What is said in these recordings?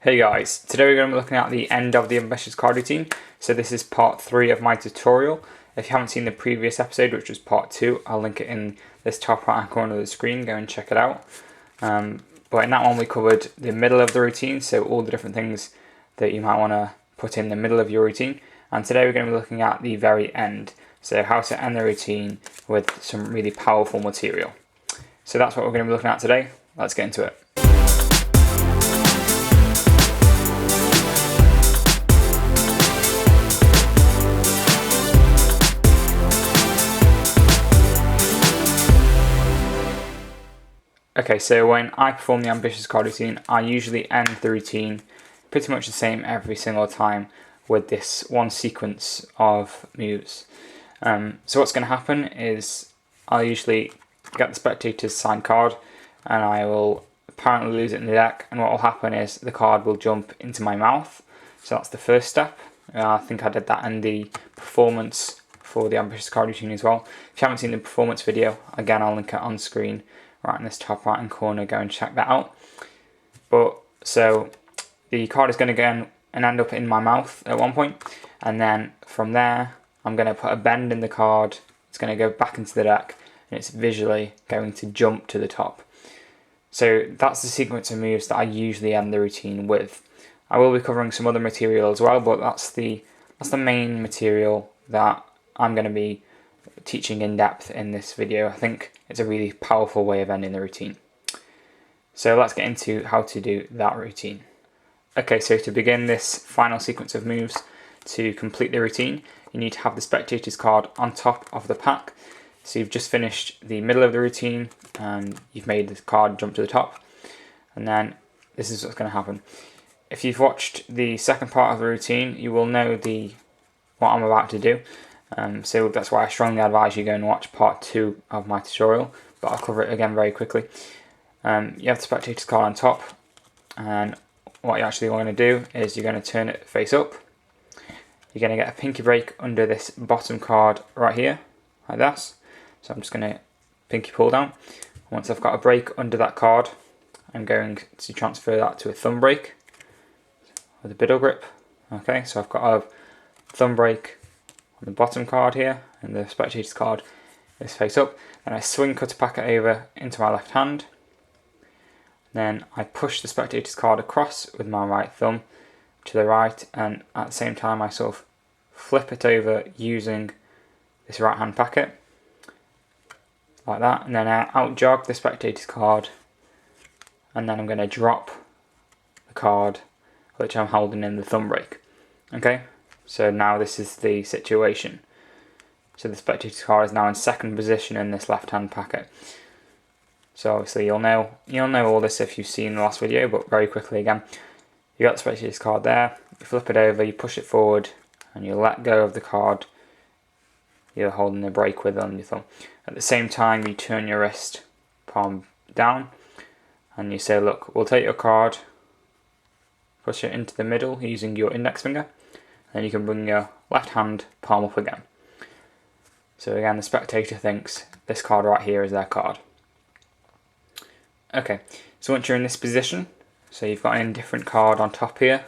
Hey guys, today we're going to be looking at the end of the ambitious card routine. So this is part 3 of my tutorial. If you haven't seen the previous episode, which was part 2, I'll link it in this top right hand corner of the screen, go and check it out. But in that one we covered the middle of the routine, so all the different things that you might want to put in the middle of your routine. And today we're going to be looking at the very end, so how to end the routine with some really powerful material. So that's what we're going to be looking at today. Let's get into it. Okay, so when I perform the ambitious card routine, I usually end the routine pretty much the same every single time with this one sequence of moves. So what's going to happen is I'll usually get the spectator's signed card and I will apparently lose it in the deck, and what will happen is the card will jump into my mouth. So that's the first step. I think I did that in the performance for the ambitious card routine as well. If you haven't seen the performance video, again I'll link it on screen right in this top right hand corner, go and check that out. But so the card is going to go and end up in my mouth at one point, and then from there I'm going to put a bend in the card. It's going to go back into the deck and it's visually going to jump to the top. So that's the sequence of moves that I usually end the routine with. I will be covering some other material as well, but that's the main material that I'm going to be teaching in depth in this video. I think it's a really powerful way of ending the routine. So let's get into how to do that routine. Okay, so to begin this final sequence of moves, to complete the routine, you need to have the spectator's card on top of the pack. So you've just finished the middle of the routine and you've made the card jump to the top, and then this is what's going to happen. If you've watched the second part of the routine, you will know what I'm about to do. So that's why I strongly advise you go and watch part 2 of my tutorial, but I'll cover it again very quickly. You have the spectator's card on top, and what you're actually going to do is you're going to turn it face up. You're going to get a pinky break under this bottom card right here, like this. So I'm just going to pinky pull down. Once I've got a break under that card, I'm going to transfer that to a thumb break with a biddle grip. Okay, so I've got a thumb break on the bottom card here, and the spectator's card is face up. Then I swing cutter packet over into my left hand. Then I push the spectator's card across with my right thumb to the right, and at the same time I sort of flip it over using this right hand packet, like that, and then I out jog the spectator's card, and then I'm going to drop the card which I'm holding in the thumb break. Okay, so now this is the situation. So the spectator's card is now in second position in this left hand packet. So obviously you'll know all this if you've seen the last video, but very quickly again, you got the spectator's card there, you flip it over, you push it forward, and you let go of the card you're holding the break with on your thumb. At the same time, you turn your wrist palm down, and you say, look, we'll take your card, push it into the middle using your index finger, then you can bring your left hand palm up again. So again, the spectator thinks this card right here is their card. Okay, so once you're in this position, so you've got an indifferent card on top here,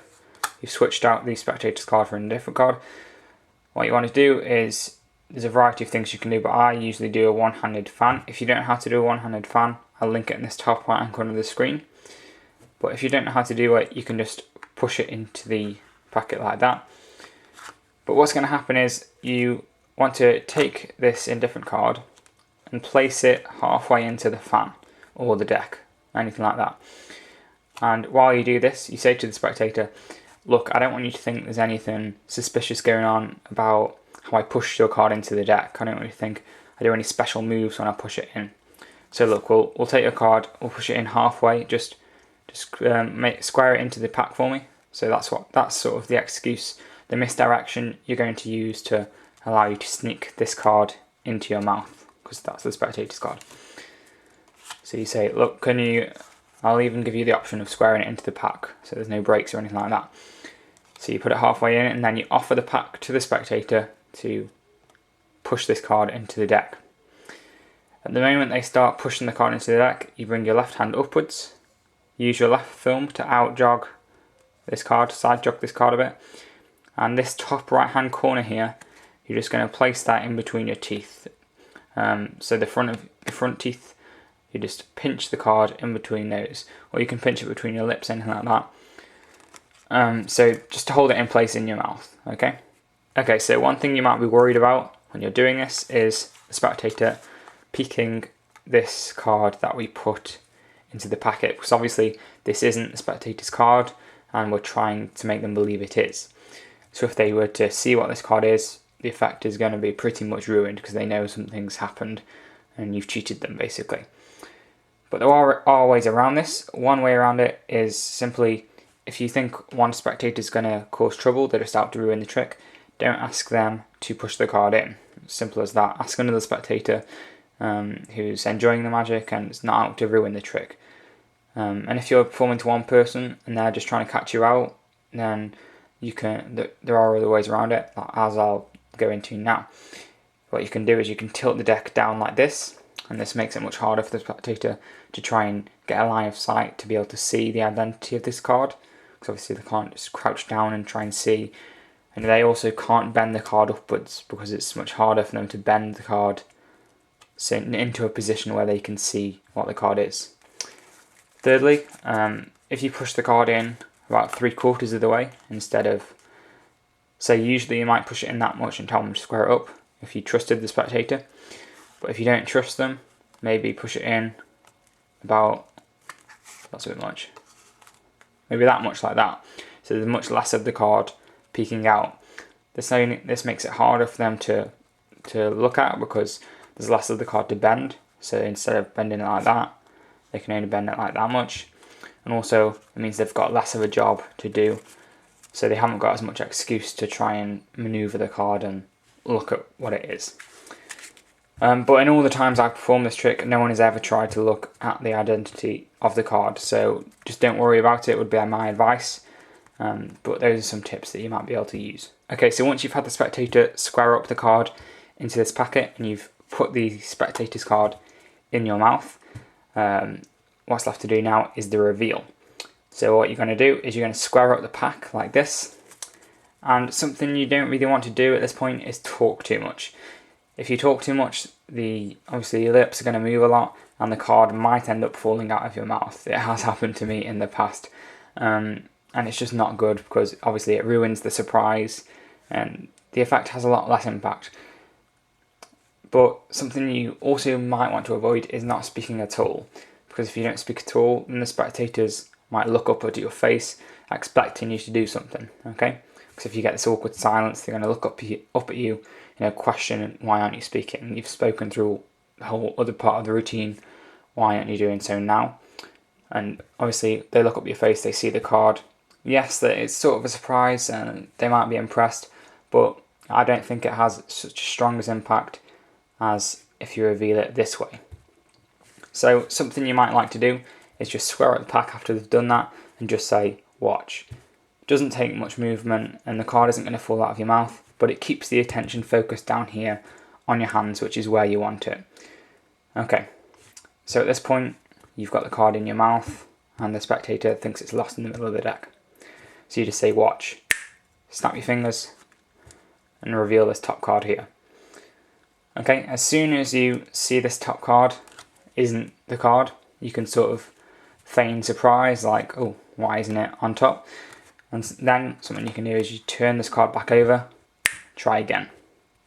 you've switched out the spectator's card for an indifferent card. What you want to do is, there's a variety of things you can do, but I usually do a one-handed fan. If you don't know how to do a one-handed fan, I'll link it in this top right hand corner of the screen. But if you don't know how to do it, you can just push it into the packet like that. But what's going to happen is you want to take this indifferent card and place it halfway into the fan or the deck, anything like that. And while you do this, you say to the spectator, look, I don't want you to think there's anything suspicious going on about how I push your card into the deck. I don't want you to think I do any special moves when I push it in. So look, we'll take your card, we'll push it in halfway, just square it into the pack for me. So that's sort of the excuse, the misdirection you're going to use to allow you to sneak this card into your mouth, because that's the spectator's card. So you say, look, I'll even give you the option of squaring it into the pack, so there's no breaks or anything like that. So you put it halfway in, and then you offer the pack to the spectator to push this card into the deck. At the moment they start pushing the card into the deck, you bring your left hand upwards, use your left thumb to out jog this card, side jog this card a bit. And this top right hand corner here, you're just going to place that in between your teeth. So the front teeth, you just pinch the card in between those, or you can pinch it between your lips, anything like that. So just to hold it in place in your mouth, okay? Okay, so one thing you might be worried about when you're doing this is the spectator peeking this card that we put into the packet, because obviously this isn't the spectator's card and we're trying to make them believe it is. So if they were to see what this card is, the effect is going to be pretty much ruined because they know something's happened and you've cheated them basically. But there are ways around this. One way around it is simply, if you think one spectator is going to cause trouble, they're just out to ruin the trick, don't ask them to push the card in. Simple as that. Ask another spectator who's enjoying the magic and is not out to ruin the trick. And if you're performing to one person and they're just trying to catch you out, then you can. There are other ways around it, as I'll go into now. What you can do is you can tilt the deck down like this, and this makes it much harder for the spectator to try and get a line of sight to be able to see the identity of this card, because obviously they can't just crouch down and try and see, and they also can't bend the card upwards because it's much harder for them to bend the card into a position where they can see what the card is. Thirdly, if you push the card in about 3/4 of the way instead of, say usually you might push it in that much and tell them to square it up if you trusted the spectator, but if you don't trust them, maybe push it in about, that's a bit much, maybe that much, like that, so there's much less of the card peeking out. This makes it harder for them to look at because there's less of the card to bend, so instead of bending it like that, they can only bend it like that much, and also it means they've got less of a job to do, so they haven't got as much excuse to try and maneuver the card and look at what it is. But in all the times I've performed this trick, no one has ever tried to look at the identity of the card, so just don't worry about it, would be my advice. But those are some tips that you might be able to use. Okay, so once you've had the spectator square up the card into this packet and you've put the spectator's card in your mouth, what's left to do now is the reveal. So what you're going to do is you're going to square up the pack like this, and something you don't really want to do at this point is talk too much. If you talk too much, obviously your lips are going to move a lot and the card might end up falling out of your mouth. It has happened to me in the past, and it's just not good because obviously it ruins the surprise and the effect has a lot less impact. But something you also might want to avoid is not speaking at all, because if you don't speak at all, then the spectators might look up at your face expecting you to do something, okay? Because if you get this awkward silence, they're going to look up at you, question why aren't you speaking? You've spoken through the whole other part of the routine, why aren't you doing so now? And obviously they look up at your face, they see the card. Yes, that it's sort of a surprise and they might be impressed, but I don't think it has such a strong impact as if you reveal it this way. So something you might like to do is just square up the pack after they've done that and just say, watch. It doesn't take much movement and the card isn't going to fall out of your mouth, but it keeps the attention focused down here on your hands, which is where you want it. Okay, so at this point, you've got the card in your mouth and the spectator thinks it's lost in the middle of the deck. So you just say, watch, snap your fingers and reveal this top card here. Okay, as soon as you see this top card isn't the card, you can sort of feign surprise, like, oh, why isn't it on top? And then something you can do is you turn this card back over, try again.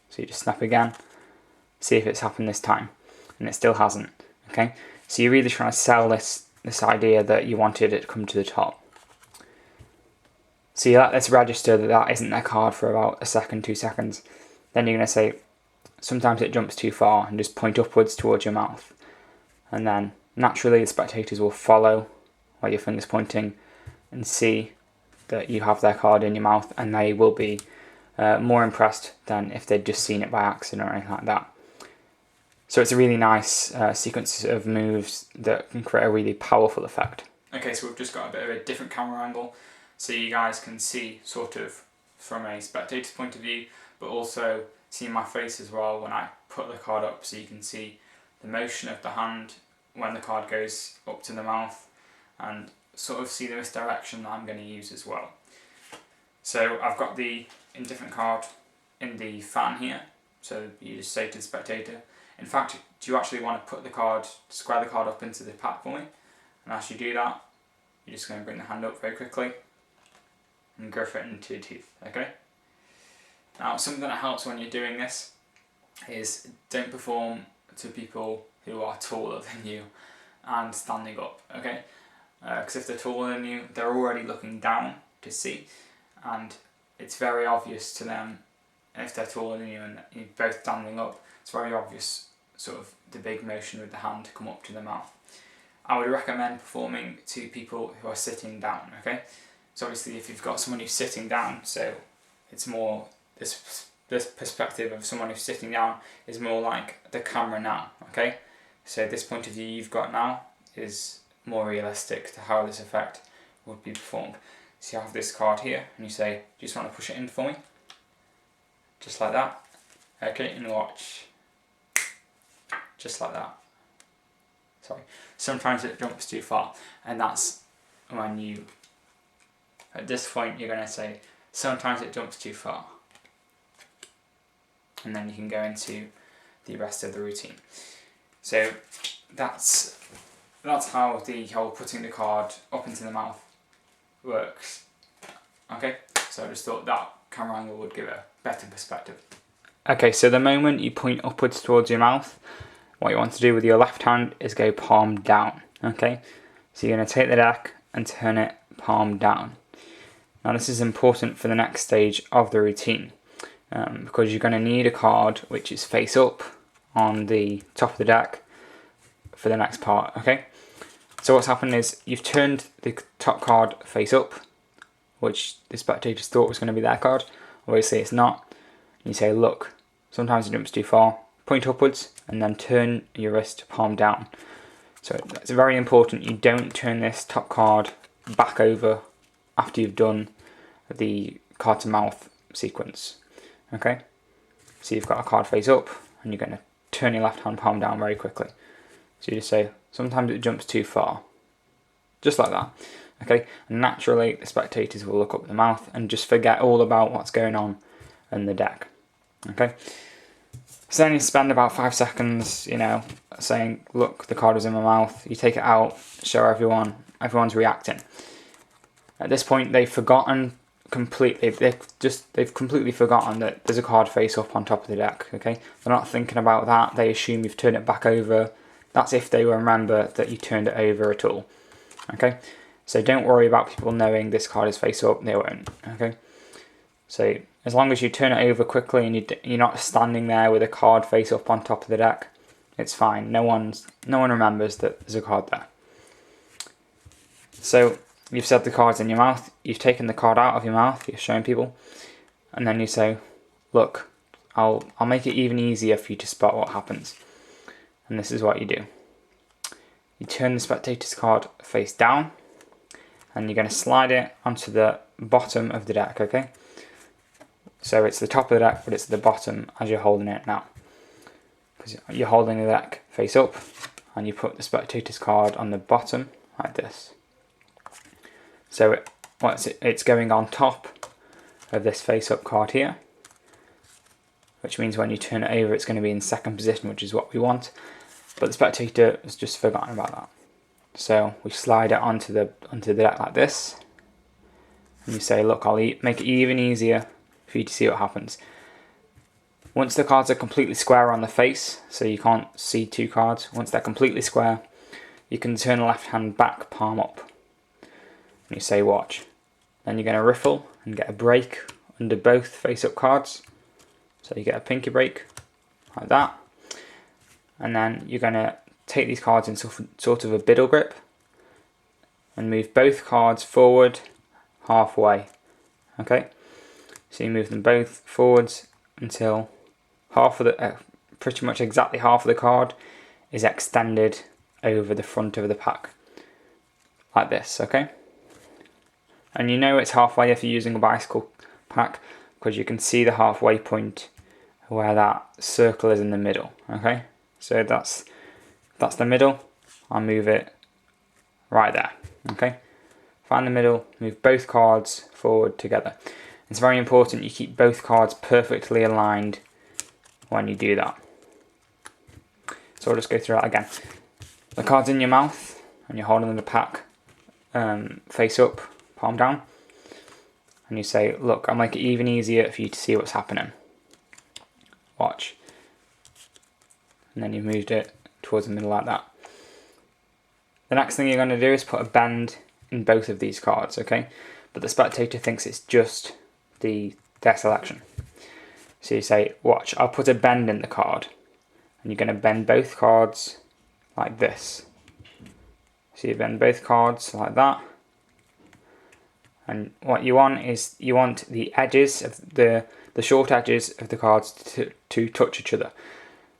So you just snap again, see if it's happened this time, and it still hasn't. Okay, so you're really trying to sell this idea that you wanted it to come to the top. So you let this register that isn't their card for about a second, 2 seconds. Then you're going to say, sometimes it jumps too far, and just point upwards towards your mouth. And then naturally the spectators will follow where your finger's pointing and see that you have their card in your mouth, and they will be more impressed than if they'd just seen it by accident or anything like that. So it's a really nice sequence of moves that can create a really powerful effect. Okay, so we've just got a bit of a different camera angle so you guys can see sort of from a spectator's point of view, but also see my face as well when I put the card up, so you can see the motion of the hand when the card goes up to the mouth, and sort of see the misdirection that I'm going to use as well. So I've got the indifferent card in the fan here, so you just say to the spectator, in fact, do you actually want to put the card, square the card up into the pack for me? And as you do that, you're just going to bring the hand up very quickly and grip it into your teeth, okay? Now, something that helps when you're doing this is don't perform to people who are taller than you and standing up, okay? Because if they're taller than you, they're already looking down to see, and it's very obvious to them if they're taller than you and you're both standing up. It's very obvious, sort of the big motion with the hand to come up to the mouth. I would recommend performing to people who are sitting down, okay? So obviously if you've got someone who's sitting down, so it's more this perspective of someone who's sitting down is more like the camera now, okay? So this point of view you've got now is more realistic to how this effect would be performed. So you have this card here and you say, do you just want to push it in for me? Just like that. Okay, and watch. Just like that. Sorry. Sometimes it jumps too far, and that's when you, at this point you're going to say, sometimes it jumps too far. And then you can go into the rest of the routine. So that's how the whole putting the card up into the mouth works. Okay, so I just thought that camera angle would give a better perspective. Okay, so the moment you point upwards towards your mouth, what you want to do with your left hand is go palm down. Okay, so you're going to take the deck and turn it palm down. Now this is important for the next stage of the routine, because you're going to need a card which is face up on the top of the deck for the next part, okay? So what's happened is you've turned the top card face up, which the spectators thought was going to be their card. Obviously it's not. You say, look, sometimes it jumps too far, point upwards and then turn your wrist palm down. So it's very important you don't turn this top card back over after you've done the card to mouth sequence, okay? So you've got a card face up and you're going to turn your left hand palm down very quickly. So you just say, sometimes it jumps too far. Just like that. Okay? And naturally, the spectators will look up at the mouth and just forget all about what's going on in the deck. Okay? So then you spend about 5 seconds, saying, look, the card was in my mouth. You take it out, show everyone. Everyone's reacting. At this point, they've forgotten completely. They've completely forgotten that there's a card face up on top of the deck. Okay? They're not thinking about that. They assume you've turned it back over. That's if they remember that you turned it over at all. Okay, so don't worry about people knowing this card is face up, they won't. Okay, so as long as you turn it over quickly and you're not standing there with a card face up on top of the deck, it's fine. No one remembers that there's a card there. So you've said the card's in your mouth, you've taken the card out of your mouth, you're showing people, and then you say, look, I'll make it even easier for you to spot what happens. And this is what you do. You turn the spectator's card face down and you're going to slide it onto the bottom of the deck, okay? So it's the top of the deck, but it's the bottom as you're holding it now. Because you're holding the deck face up and you put the spectator's card on the bottom like this. So it's going on top of this face up card here, which means when you turn it over it's going to be in second position, which is what we want. But the spectator has just forgotten about that. So we slide it onto the deck like this. And you say, look, I'll make it even easier for you to see what happens. Once the cards are completely square on the face, so you can't see two cards, once they're completely square, you can turn the left hand back, palm up. And you say, watch. Then you're going to riffle and get a break under both face up cards. So you get a pinky break, like that. And then you're going to take these cards in sort of a biddle grip and move both cards forward halfway. Okay, so you move them both forwards until half of the, pretty much exactly half of the card is extended over the front of the pack, like this. Okay, and you know it's halfway if you're using a bicycle pack because you can see the halfway point where that circle is in the middle. Okay. So that's the middle. I'll move it right there. Okay. find the middle, move both cards forward together. It's very important you keep both cards perfectly aligned when you do that. So I'll just go through that again. The card's in your mouth and you're holding the pack face up, palm down. And you say, look, I'll make it even easier for you to see what's happening. Watch. And then you've moved it towards the middle like that. The next thing you're going to do is put a bend in both of these cards, okay? But the spectator thinks it's just their selection. So you say, watch, I'll put a bend in the card. And you're going to bend both cards like this. So you bend both cards like that. And what you want is, you want the edges of the short edges of the cards to touch each other.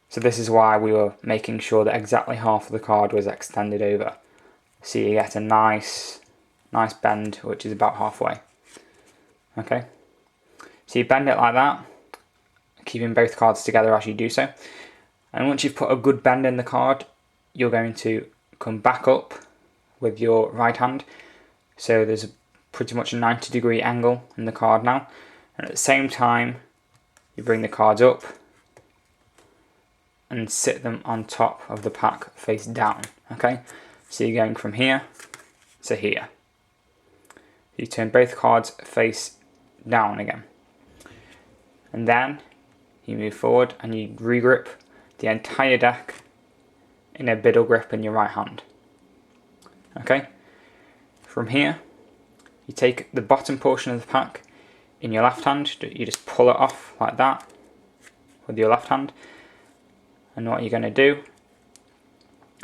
So this is why we were making sure that exactly half of the card was extended over. So you get a nice bend, which is about halfway. Okay. So you bend it like that, keeping both cards together as you do so. And once you've put a good bend in the card, you're going to come back up with your right hand. So there's pretty much a 90-degree angle in the card now. And at the same time, you bring the cards up and sit them on top of the pack face down. Okay, so you're going from here to here. You turn both cards face down again. And then you move forward and you regrip the entire deck in a biddle grip in your right hand. Okay, from here, you take the bottom portion of the pack in your left hand, you just pull it off like that with your left hand. And what you're going to do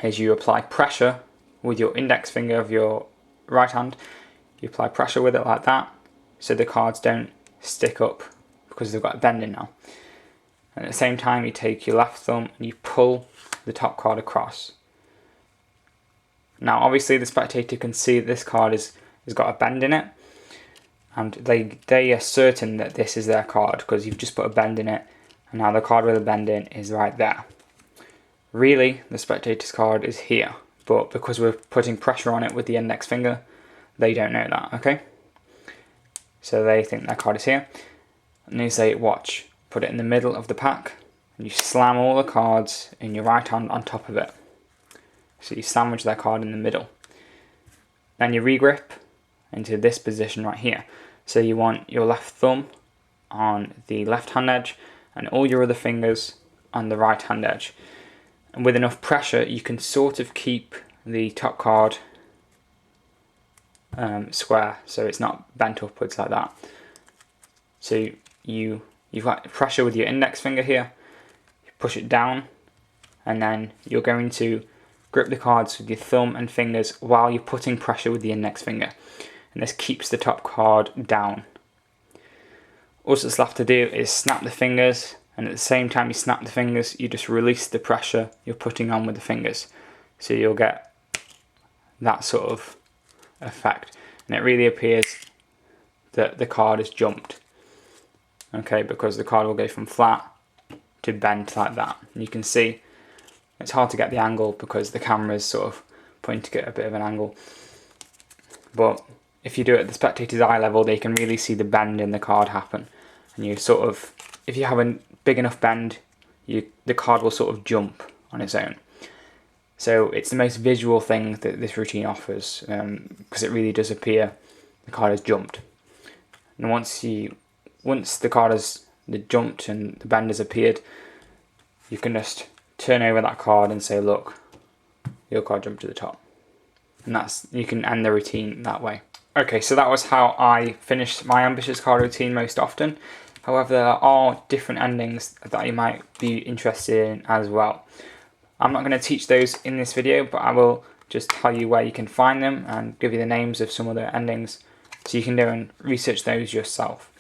is you apply pressure with your index finger of your right hand. You apply pressure with it like that, so the cards don't stick up because they've got a bend in now. And at the same time, you take your left thumb and you pull the top card across. Now obviously the spectator can see that this card has got a bend in it, and they are certain that this is their card because you've just put a bend in it, and now the card with a bend in is right there. Really, the spectator's card is here, but because we're putting pressure on it with the index finger, they don't know that, okay? So they think their card is here, and they say, watch, put it in the middle of the pack, and you slam all the cards in your right hand on top of it. So you sandwich their card in the middle. Then you regrip into this position right here. So you want your left thumb on the left hand edge and all your other fingers on the right hand edge. And with enough pressure, you can sort of keep the top card square, so it's not bent upwards like that. So you've got pressure with your index finger here, you push it down, and then you're going to grip the cards with your thumb and fingers while you're putting pressure with the index finger. And this keeps the top card down. All that's left to do is snap the fingers, and at the same time you snap the fingers, you just release the pressure you're putting on with the fingers. So you'll get that sort of effect. And it really appears that the card has jumped. Okay, because the card will go from flat to bent like that. And you can see it's hard to get the angle because the camera is sort of pointing at a bit of an angle. But if you do it at the spectator's eye level, they can really see the bend in the card happen. And you sort of, if you have a big enough bend, the card will sort of jump on its own. So it's the most visual thing that this routine offers, because it really does appear the card has jumped. And once the card has jumped and the bend has appeared, you can just turn over that card and say, look, your card jumped to the top. And you can end the routine that way. Okay, so that was how I finished my ambitious card routine most often. However, there are different endings that you might be interested in as well. I'm not going to teach those in this video, but I will just tell you where you can find them and give you the names of some other endings so you can go and research those yourself.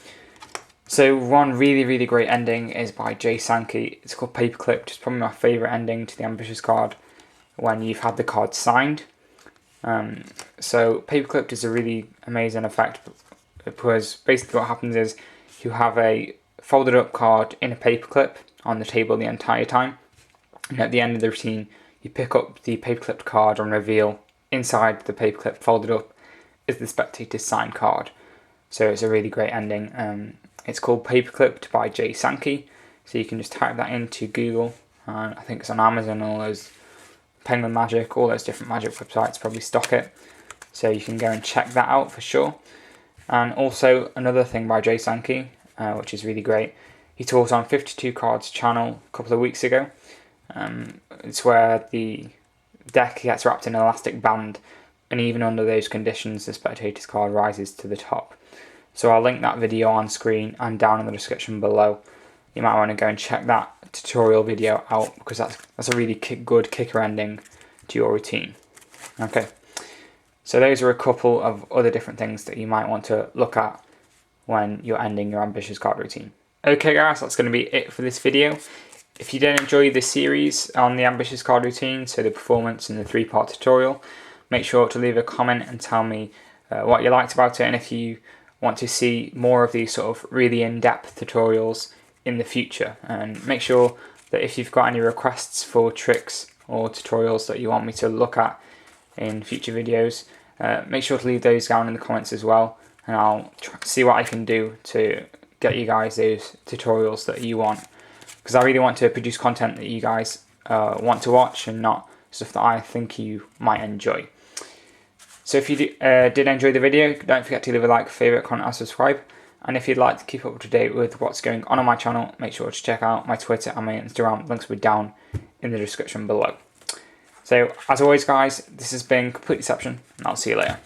So one really great ending is by Jay Sankey. It's called Paperclip. It's probably my favourite ending to the ambitious card when you've had the card signed. So Paperclip is a really amazing effect because basically what happens is you have a folded up card in a paperclip on the table the entire time, and at the end of the routine you pick up the paperclipped card and reveal inside the paperclip folded up is the spectator's signed card. So it's a really great ending. It's called Paperclipped by Jay Sankey. So you can just type that into Google, and I think it's on Amazon, all those Penguin Magic, all those different magic websites probably stock it. So you can go and check that out for sure. And also another thing by Jay Sankey, which is really great. He taught on 52 Cards channel a couple of weeks ago. It's where the deck gets wrapped in an elastic band, and even under those conditions the spectator's card rises to the top. So I'll link that video on screen and down in the description below. You might want to go and check that tutorial video out, because that's a really good kicker ending to your routine. Okay, so those are a couple of other different things that you might want to look at when you're ending your ambitious card routine. Okay guys, that's going to be it for this video. If you did enjoy this series on the ambitious card routine, so the performance and the 3-part tutorial, make sure to leave a comment and tell me what you liked about it, and if you want to see more of these sort of really in-depth tutorials in the future. And make sure that if you've got any requests for tricks or tutorials that you want me to look at in future videos, make sure to leave those down in the comments as well, and I'll see what I can do to get you guys those tutorials that you want, because I really want to produce content that you guys want to watch and not stuff that I think you might enjoy. So if you did enjoy the video, don't forget to leave a like, favourite, comment and subscribe. And if you'd like to keep up to date with what's going on my channel, make sure to check out my Twitter and my Instagram. Links will be down in the description below. So as always guys, this has been Complete Deception, and I'll see you later.